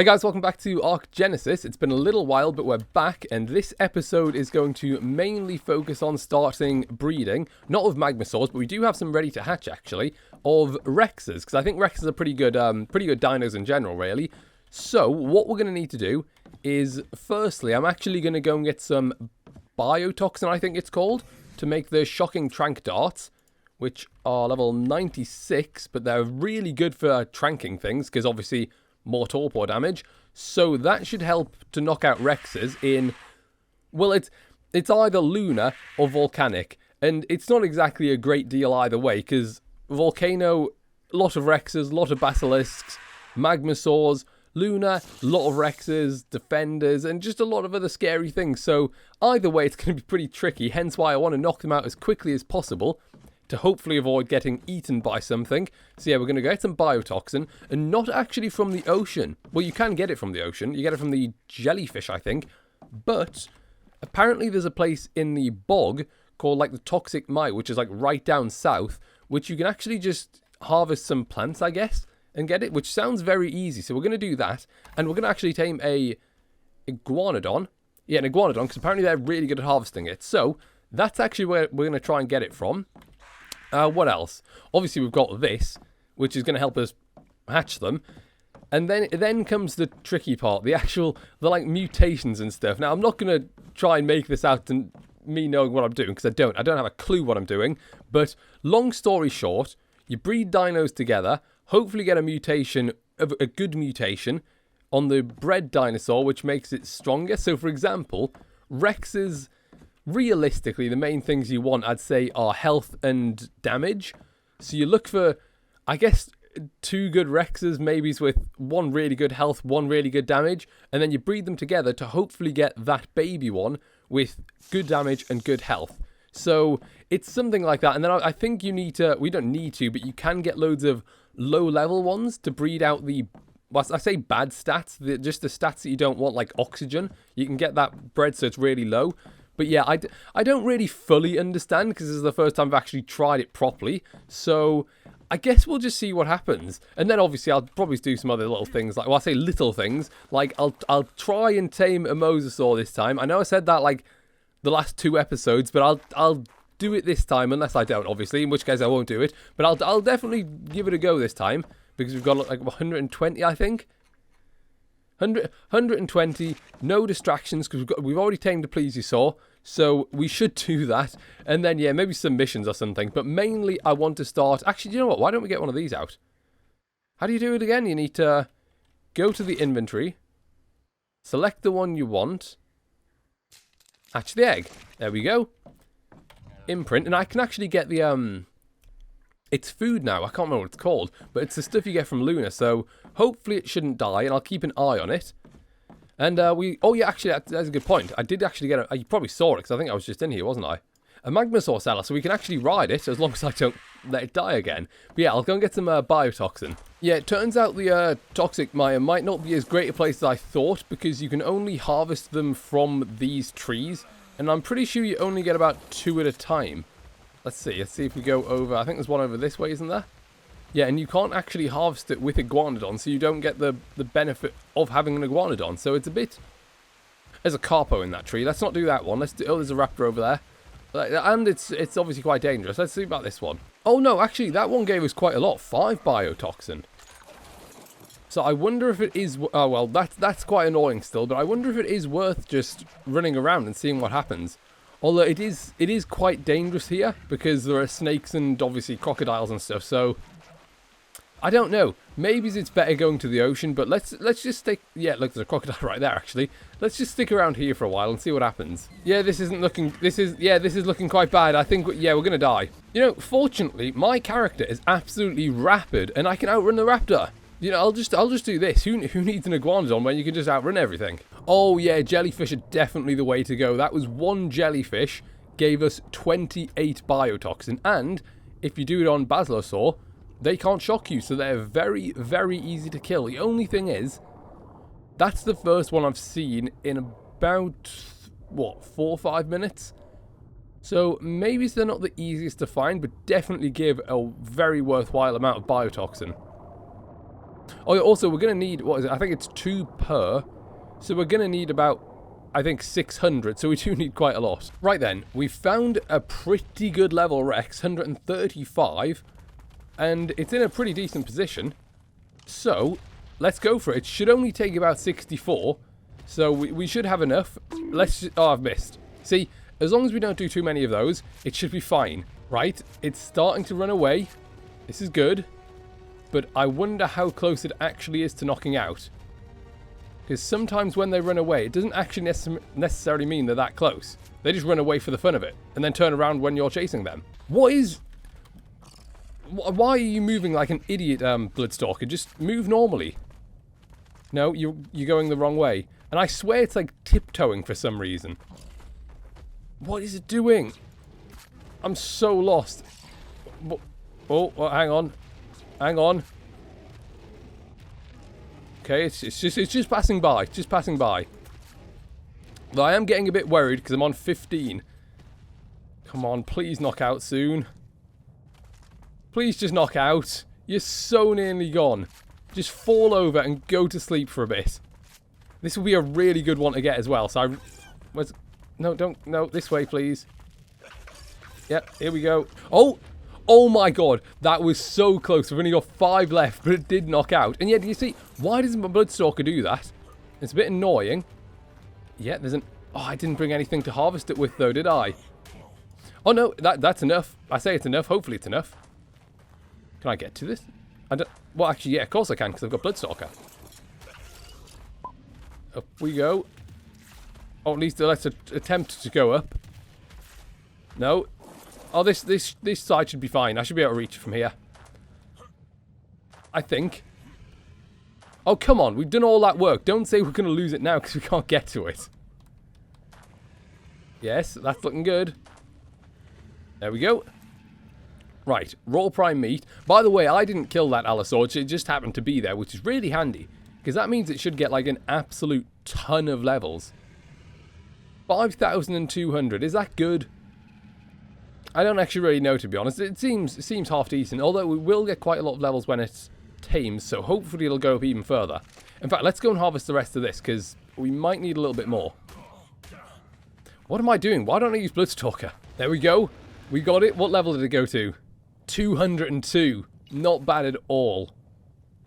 Hi guys, welcome back to ARK Genesis. It's been a little while, but we're back, and this episode is going to mainly focus on starting breeding, not of Mosasaurs, but we do have some ready to hatch actually, of Rexes, because I think Rexes are pretty good dinos in general, really. So what we're going to need to do is, firstly, I'm actually going to go and get some biotoxin, I think it's called, to make the shocking trank darts, which are level 96, but they're really good for tranking things, because obviously more torpor damage, so that should help to knock out Rexes in, well, it's either lunar or volcanic, and it's not exactly a great deal either way, because volcano, lot of Rexes, lot of basilisks, magmasaurs, lunar, lot of Rexes, defenders, and just a lot of other scary things, so either way it's going to be pretty tricky, hence why I want to knock them out as quickly as possible, to hopefully avoid getting eaten by something. So yeah, we're going to get some biotoxin, and not actually from the ocean. Well, you can get it from the ocean. You get it from the jellyfish, I think. But apparently there's a place in the bog called like the Toxic Mite, which is like right down south, which you can actually just harvest some plants, I guess, and get it, which sounds very easy. So we're going to do that, and we're going to actually tame a iguanodon. Yeah, an iguanodon, because apparently they're really good at harvesting it. So that's actually where we're going to try and get it from. What else? Obviously, we've got this, which is going to help us hatch them. And then comes the tricky part, the like mutations and stuff. Now, I'm not going to try and make this out to me knowing what I'm doing, because I don't have a clue what I'm doing. But long story short, you breed dinos together, hopefully get a mutation, a good mutation, on the bred dinosaur, which makes it stronger. So, for example, Rex's... realistically, the main things you want, I'd say, are health and damage. So you look for, I guess, 2 good Rexes, maybe with 1 really good health, 1 really good damage, and then you breed them together to hopefully get that baby one with good damage and good health. So it's something like that. And then I think you need to, we don't need to, but you can get loads of low-level ones to breed out the, well, I say bad stats, just the stats that you don't want, like oxygen. You can get that bred so it's really low. But yeah, I don't really fully understand, because this is the first time I've actually tried it properly. So I guess we'll just see what happens. And then obviously I'll probably do some other little things. Like, well, I say little things. Like, I'll try and tame a Mosasaur this time. I know I said that like the last 2 episodes, but I'll do it this time, unless I don't, obviously, in which case I won't do it. But I'll definitely give it a go this time, because we've got like 120, I think. 120, no distractions, because we've already tamed a plesiosaur, so we should do that. And then, yeah, maybe some missions or something. But mainly, I want to start... Actually, you know what? Why don't we get one of these out? How do you do it again? You need to go to the inventory, select the one you want, hatch the egg. There we go. Imprint, and I can actually get the... It's food now, I can't remember what it's called, but it's the stuff you get from Luna, so hopefully it shouldn't die, and I'll keep an eye on it. And oh yeah, actually, that's a good point. I did actually get you probably saw it, because I think I was just in here, wasn't I? A Magmasaur cellar, so we can actually ride it, as long as I don't let it die again. But yeah, I'll go and get some biotoxin. Yeah, it turns out the Toxic Mire might not be as great a place as I thought, because you can only harvest them from these trees, and I'm pretty sure you only get about 2 at a time. Let's see if we go over, I think there's one over this way, isn't there? Yeah, and you can't actually harvest it with Iguanodon, so you don't get the benefit of having an Iguanodon, so it's a bit... There's a Carpo in that tree, let's not do that one, let's do... Oh, there's a Raptor over there. And it's obviously quite dangerous, let's see about this one. Oh no, actually, that one gave us quite a lot, 5 biotoxin. So I wonder if it is... Oh, well, that's quite annoying still, but I wonder if it is worth just running around and seeing what happens. Although it is quite dangerous here, because there are snakes and obviously crocodiles and stuff, so I don't know. Maybe it's better going to the ocean, but let's just stick... Yeah, look, there's a crocodile right there, actually. Let's just stick around here for a while and see what happens. Yeah, this is looking quite bad. I think, yeah, we're going to die. You know, fortunately, my character is absolutely rapid, and I can outrun the raptor. You know, I'll just do this. Who needs an Iguanodon when you can just outrun everything? Oh yeah, jellyfish are definitely the way to go. That was 1 jellyfish, gave us 28 biotoxin, and if you do it on Basilosaur, they can't shock you, so they're very, very easy to kill. The only thing is, that's the first one I've seen in about, what, 4 or 5 minutes? So maybe they're not the easiest to find, but definitely give a very worthwhile amount of biotoxin. Oh, yeah, also, we're going to need, what is it? I think it's 2 per. So we're going to need about, I think, 600. So we do need quite a lot. Right then, we found a pretty good level Rex, 135. And it's in a pretty decent position. So, let's go for it. It should only take about 64. So we should have enough. Let's just, oh, I've missed. See, as long as we don't do too many of those, it should be fine. Right? It's starting to run away. This is good. But I wonder how close it actually is to knocking out. Because sometimes when they run away, it doesn't actually necessarily mean they're that close. They just run away for the fun of it. And then turn around when you're chasing them. What is... Why are you moving like an idiot, Bloodstalker? Just move normally. No, you're going the wrong way. And I swear it's like tiptoeing for some reason. What is it doing? I'm so lost. Oh, hang on. Hang on. Okay, it's just passing by. It's just passing by. But I am getting a bit worried because I'm on 15. Come on, please knock out soon. Please just knock out. You're so nearly gone. Just fall over and go to sleep for a bit. This will be a really good one to get as well. So no, don't. No, this way, please. Yep, here we go. Oh! Oh my god. That was so close. We've only got 5 left, but it did knock out. And yet, do you see? Why doesn't my Bloodstalker do that? It's a bit annoying. Yeah, there's an... Oh, I didn't bring anything to harvest it with, though, did I? Oh, no. That's enough. I say it's enough. Hopefully it's enough. Can I get to this? I don't... Well, actually, yeah, of course I can, because I've got Bloodstalker. Up we go. Or at least let's attempt to go up. No. Oh, this side should be fine. I should be able to reach it from here. I think. Oh, come on. We've done all that work. Don't say we're going to lose it now, because we can't get to it. Yes, that's looking good. There we go. Right, raw prime meat. By the way, I didn't kill that Allosaur. It just happened to be there, which is really handy. Because that means it should get like an absolute ton of levels. 5,200. Is that good? I don't actually really know, to be honest. It seems half decent. Although we will get quite a lot of levels when it's tamed. So hopefully it'll go up even further. In fact, let's go and harvest the rest of this. Because we might need a little bit more. What am I doing? Why don't I use Bloodstalker? There we go. We got it. What level did it go to? 202. Not bad at all.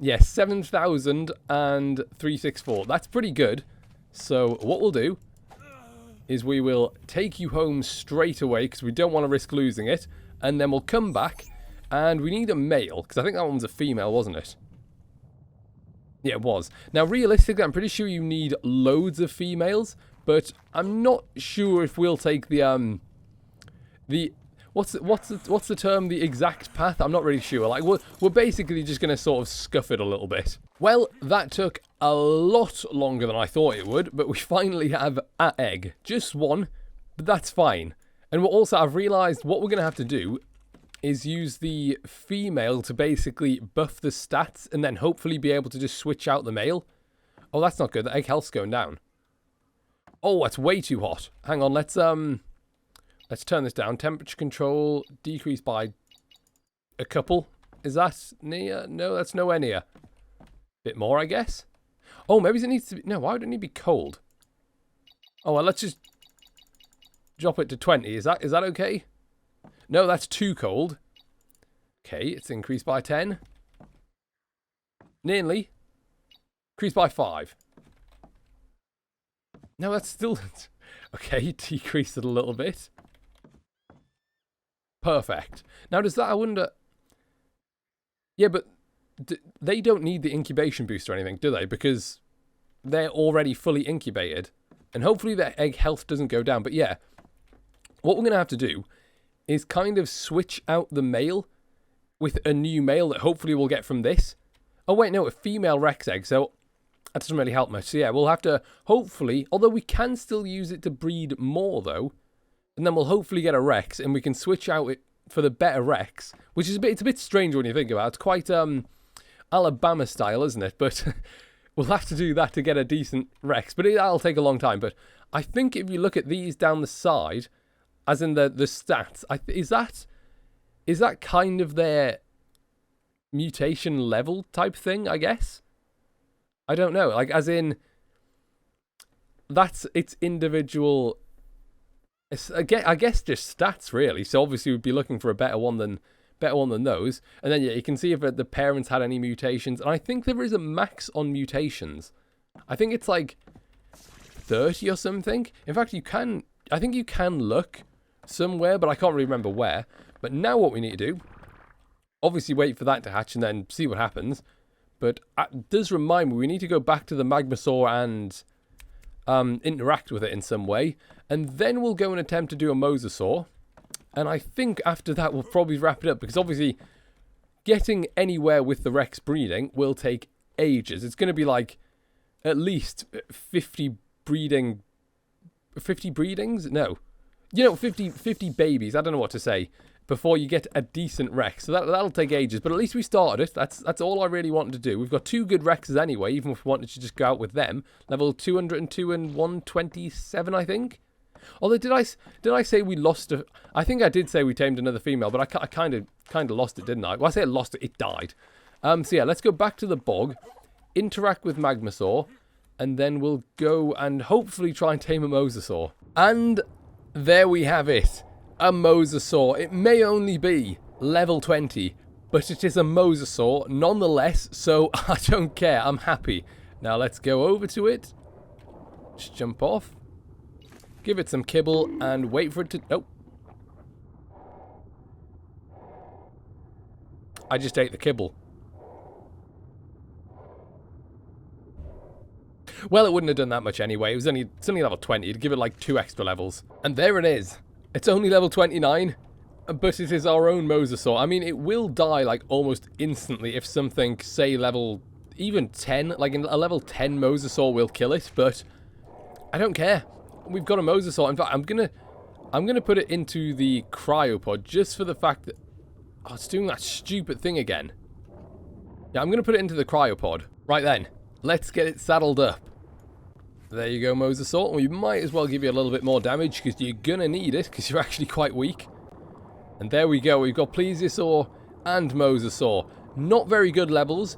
Yes, 7,364. That's pretty good. So what we'll do is we will take you home straight away because we don't want to risk losing it. And then we'll come back and we need a male because I think that one was a female, wasn't it? Yeah, it was. Now, realistically, I'm pretty sure you need loads of females, but I'm not sure if we'll take the what's the term? The exact path? I'm not really sure. Like we're basically just going to sort of scuff it a little bit. Well, that took a lot longer than I thought it would, but we finally have an egg. Just one, but that's fine. And we'll also, I've realised what we're going to have to do is use the female to basically buff the stats and then hopefully be able to just switch out the male. Oh, that's not good. The egg health's going down. Oh, that's way too hot. Hang on, let's turn this down. Temperature control decreased by a couple. Is that near? No, that's nowhere near. Bit more, I guess. Oh, maybe it needs to be... No, why would it need to be cold? Oh, well, let's just drop it to 20. Is that okay? No, that's too cold. Okay, it's increased by 10. Nearly. Increased by 5. No, that's still... Okay, decreased it a little bit. Perfect. Now, does that, I wonder... Yeah, but they don't need the incubation boost or anything, do they? Because they're already fully incubated. And hopefully their egg health doesn't go down. But yeah, what we're going to have to do is kind of switch out the male with a new male that hopefully we'll get from this. Oh, wait, no, a female Rex egg. So that doesn't really help much. So yeah, we'll have to hopefully... Although we can still use it to breed more, though. And then we'll hopefully get a Rex, and we can switch out it for the better Rex, which is it's a bit strange when you think about it. It's quite Alabama style, isn't it? But we'll have to do that to get a decent Rex. But that'll take a long time. But I think if you look at these down the side, as in the stats, is that kind of their mutation level type thing, I guess. I don't know. Like, as in, that's its individual. I guess just stats really. So obviously we'd be looking for a better one than those. And then yeah, you can see if the parents had any mutations. And I think there is a max on mutations. I think it's like 30 or something. In fact, I think you can look somewhere, but I can't really remember where. But now what we need to do, obviously wait for that to hatch and then see what happens. But it does remind me, we need to go back to the Magmasaur and interact with it in some way. And then we'll go and attempt to do a Mosasaur. And I think after that we'll probably wrap it up. Because obviously getting anywhere with the Rex breeding will take ages. It's going to be like at least 50 breedings? No. 50 babies. I don't know what to say. Before you get a decent Rex. So that'll take ages. But at least we started it. That's all I really wanted to do. We've got 2 good Rexes anyway, even if we wanted to just go out with them. Level 202 and 127, I think. Although, did I say we lost a... I think I did say we tamed another female, but I kind of lost it, didn't I? Well, I say I lost it. It died. So yeah, let's go back to the bog. Interact with Magmasaur. And then we'll go and hopefully try and tame a Mosasaur. And there we have it. A Mosasaur. It may only be level 20, but it is a Mosasaur nonetheless, so I don't care. I'm happy. Now let's go over to it. Just jump off. Give it some kibble and wait for it to... Oh. I just ate the kibble. Well, it wouldn't have done that much anyway. It's only level 20. It'd give it like 2 extra levels. And there it is. It's only level 29, but it is our own Mosasaur. I mean, it will die, like, almost instantly if something, say, level... even 10, like a level 10 Mosasaur will kill it, but I don't care. We've got a Mosasaur. In fact, I'm gonna put it into the cryopod just for the fact that... Oh, it's doing that stupid thing again. Yeah, I'm gonna put it into the cryopod. Right then, let's get it saddled up. There you go, Mosasaur. We might as well give you a little bit more damage, because you're going to need it, because you're actually quite weak. And there we go. We've got Plesiosaur and Mosasaur. Not very good levels,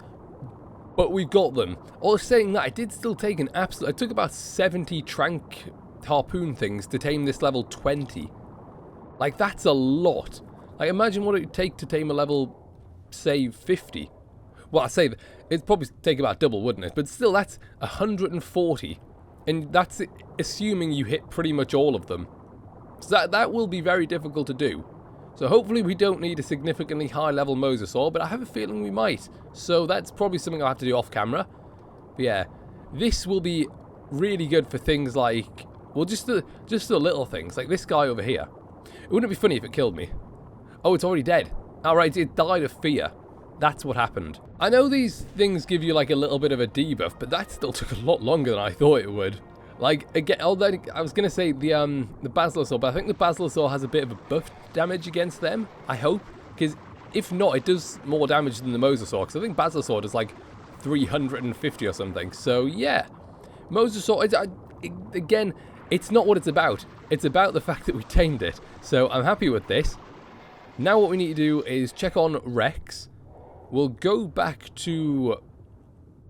but we've got them. All saying that, it did still take an absolute... It took about 70 Trank Harpoon things to tame this level 20. Like, that's a lot. Like, imagine what it would take to tame a level, say, 50. Well, I'd say it'd probably take about double, wouldn't it? But still, that's 140. And that's assuming you hit pretty much all of them. So that will be very difficult to do. So hopefully we don't need a significantly high level Mosasaur, but I have a feeling we might. So that's probably something I'll have to do off camera. But yeah, this will be really good for things like, well, just the little things, like this guy over here. It wouldn't be funny if it killed me. Oh, it's already dead. Alright, it died of fear. That's what happened. I know these things give you like a little bit of a debuff, but that still took a lot longer than I thought it would. Like, again, although I was going to say the Basilosaur, but I think the Basilosaur has a bit of a buff damage against them, I hope. Because if not, it does more damage than the Mosasaur, because I think Basilosaur does like 350 or something. So, yeah. Mosasaur, again, it's not what it's about. It's about the fact that we tamed it. So, I'm happy with this. Now what we need to do is check on Rex. We'll go back to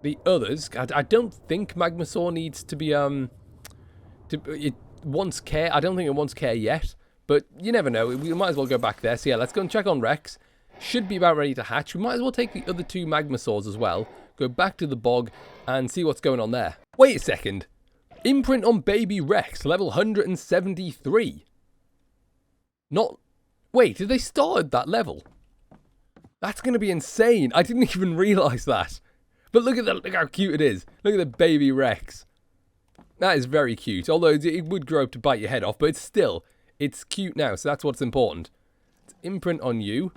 the others. I don't think Magmasaur needs to be, it wants care. I don't think it wants care yet, but you never know. We might as well go back there. So yeah, let's go and check on Rex. Should be about ready to hatch. We might as well take the other 2 Magmasaurs as well. Go back to the bog and see what's going on there. Wait a second. Imprint on baby Rex, level 173. Not... Wait, did they start at that level? That's going to be insane. I didn't even realise that. But look how cute it is. Look at the baby Rex. That is very cute. Although it would grow up to bite your head off. But it's cute now. So that's what's important. Let's imprint on you.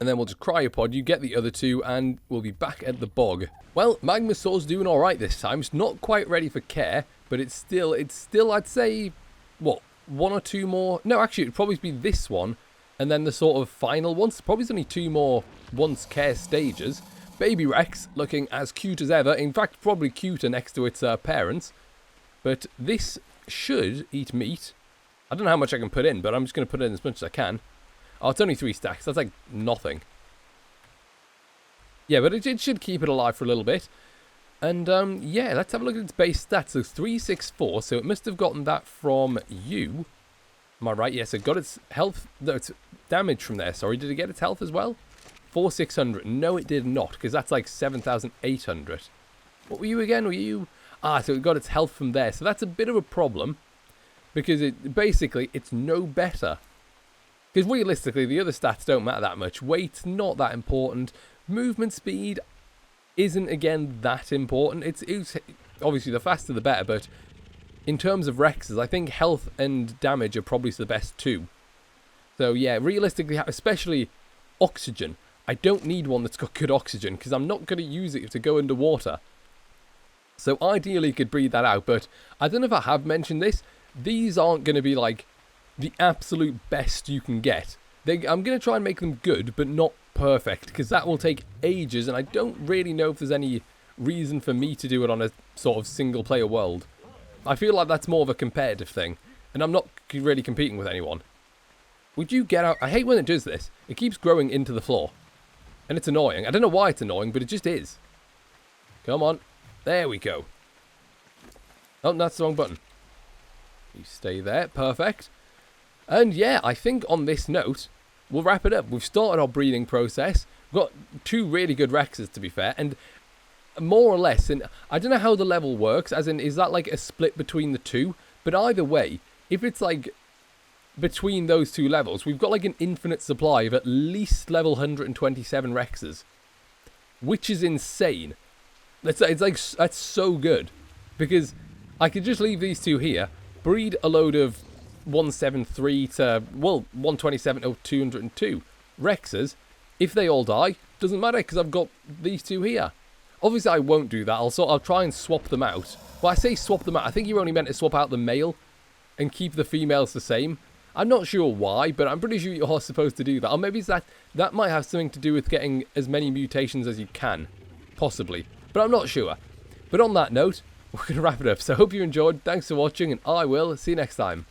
And then we'll just cryopod. You get the other 2 and we'll be back at the bog. Well, Magmasaur's doing alright this time. It's not quite ready for care. But it's still, I'd say, what, 1 or 2 more? No, actually, it'd probably be this one. And then the sort of final ones. Probably only 2 more once care stages. Baby Rex looking as cute as ever. In fact, probably cuter next to its parents. But this should eat meat. I don't know how much I can put in, but I'm just going to put in as much as I can. Oh, it's only 3 stacks. That's like nothing. Yeah, but it should keep it alive for a little bit. And, yeah, let's have a look at its base stats. So 364, so it must have gotten that from you. Am I right? Yes, it got its health, no, its damage from there. Sorry, did it get its health as well? 4600. No, it did not, because that's like 7,800. What were you again? Were you... Ah, so it got its health from there. So that's a bit of a problem, because basically, it's no better. Because realistically, the other stats don't matter that much. Weight, not that important. Movement speed isn't, again, that important. It's obviously, the faster the better, but in terms of Rexes, I think health and damage are probably the best two. So, yeah, realistically, especially oxygen. I don't need one that's got good oxygen, because I'm not going to use it to go underwater. So, ideally, you could breed that out, but I don't know if I have mentioned this. These aren't going to be, like, the absolute best you can get. I'm going to try and make them good, but not perfect, because that will take ages, and I don't really know if there's any reason for me to do it on a sort of single-player world. I feel like that's more of a competitive thing, and I'm not really competing with anyone. Would you get out? I hate when it does this. It keeps growing into the floor, and it's annoying. I don't know why it's annoying, but it just is. Come on. There we go. Oh, that's the wrong button. You stay there. Perfect. And yeah, I think on this note, we'll wrap it up. We've started our breeding process. We've got 2 really good Rexes, to be fair. And more or less, and I don't know how the level works, as in, is that like a split between the two? But either way, if it's like between those 2 levels, we've got like an infinite supply of at least level 127 Rexes. Which is insane. It's like, that's so good. Because I could just leave these 2 here, breed a load of 173 to, well, 127 to 202 Rexes. If they all die, doesn't matter, because I've got these 2 here. Obviously, I won't do that. I'll try and swap them out. Well, I say swap them out. I think you're only meant to swap out the male and keep the females the same. I'm not sure why, but I'm pretty sure you're supposed to do that. Or maybe it's that might have something to do with getting as many mutations as you can. Possibly. But I'm not sure. But on that note, we're going to wrap it up. So I hope you enjoyed. Thanks for watching, and I will see you next time.